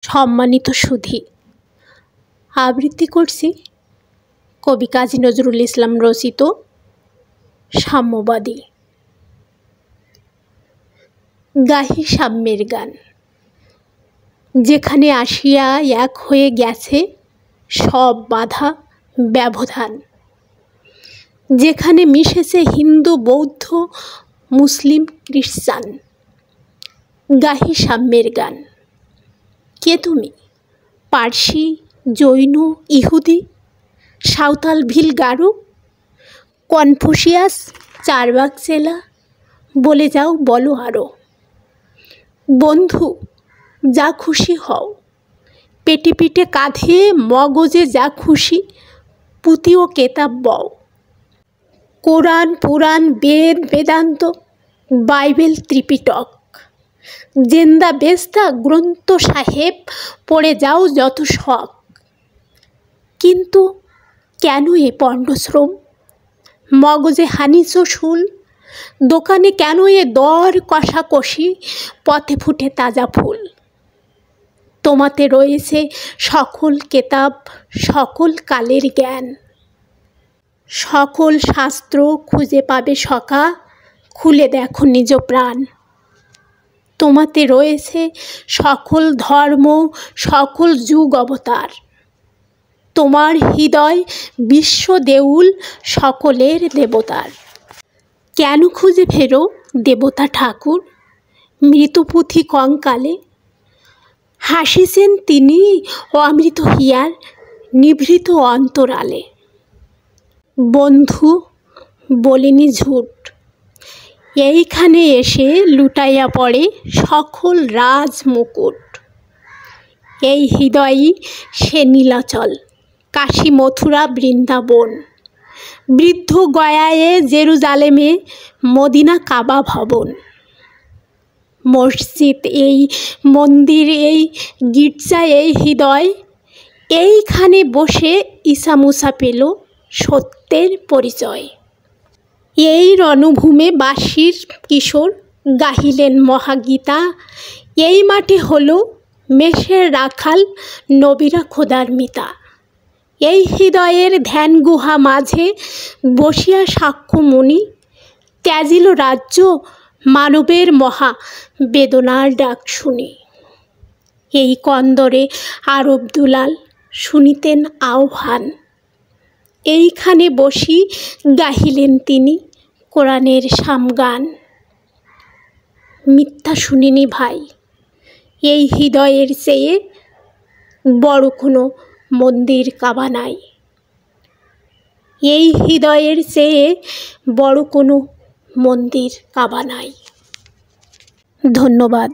সম্মানিত সুধী, আবৃত্তি করছি কবি কাজী নজরুল ইসলাম রচিত সাম্যবাদী। গাহি সাম্যের গান। যেখানে আসিয়া এক হয়ে গেছে সব বাধা ব্যবধান, যেখানে মিশেছে হিন্দু বৌদ্ধ মুসলিম খ্রিস্টান। গাহি সাম্যের গান। কে তুমি? পার্সি, জৈন, ইহুদি, সাঁওতাল, ভিল, গারো, কনফুসিয়াস, চারবাক চেলা, বলে যাও, বলো আরও। বন্ধু, যা খুশি হও, পেটে পিঠে কাঁধে মগজে যা খুশি পুঁতি ও কেতাব বও। কোরআন, পুরাণ, বেদ, বেদান্ত, বাইবেল, ত্রিপিটক, জেন্দা বেস্তা গ্রন্থ সাহেব পড়ে যাও যত শখ। কিন্তু কেন এ পণ্ডশ্রম? মগজে হানিছ শুল, দোকানে কেন এ দর কষাকষি, পথে ফুটে তাজা ফুল। তোমাতে রয়েছে সকল কেতাব, সকল কালের জ্ঞান, সকল শাস্ত্র খুঁজে পাবে সখা, খুলে দেখো নিজ প্রাণ। তোমাতে রয়েছে সকল ধর্ম, সকল যুগ অবতার, তোমার হৃদয় বিশ্ব দেউল সকলের দেবতার। কেন খুঁজে ফেরো দেবতা ঠাকুর মৃতপুঁথি কঙ্কালে? হাসিছেন তিনি অমৃত হিয়ার নিভৃত অন্তরালে। বন্ধু, বলিনি ঝুট, এইখানে এসে লুটাইয়া পড়ে সকল রাজ মুকুট। এই হৃদয়ই সে নীলাচল, কাশী, মথুরা, বৃন্দাবন, বৃদ্ধ গয়ায়ে, জেরুজালেমে, মদিনা, কাবা ভবন। মসজিদ এই, মন্দির এই, গির্জা এই হৃদয়, এইখানে বসে ঈসা মুসা পেল সত্যের পরিচয়। এই রণভূমে বাঁশির কিশোর গাহিলেন মহাগীতা, এই মাঠে হলো মেষের রাখাল নবীরা খোদার মিতা। এই হৃদয়ের ধ্যান গুহা মাঝে বসিয়া সাক্ষ্যমণি ত্যাজিল রাজ্য মানবের মহা বেদনার ডাক শুনি। এই কন্দরে আরব দুলাল শুনিতেন আহ্বান, এইখানে বসি গাহিলেন তিনি কোরআনের সামগান। মিথ্যা শুনিনি ভাই, এই হৃদয়ের চেয়ে বড় কোনো মন্দির কাবা নাই। এই হৃদয়ের চেয়ে বড় কোনো মন্দির কাবা নাই। ধন্যবাদ।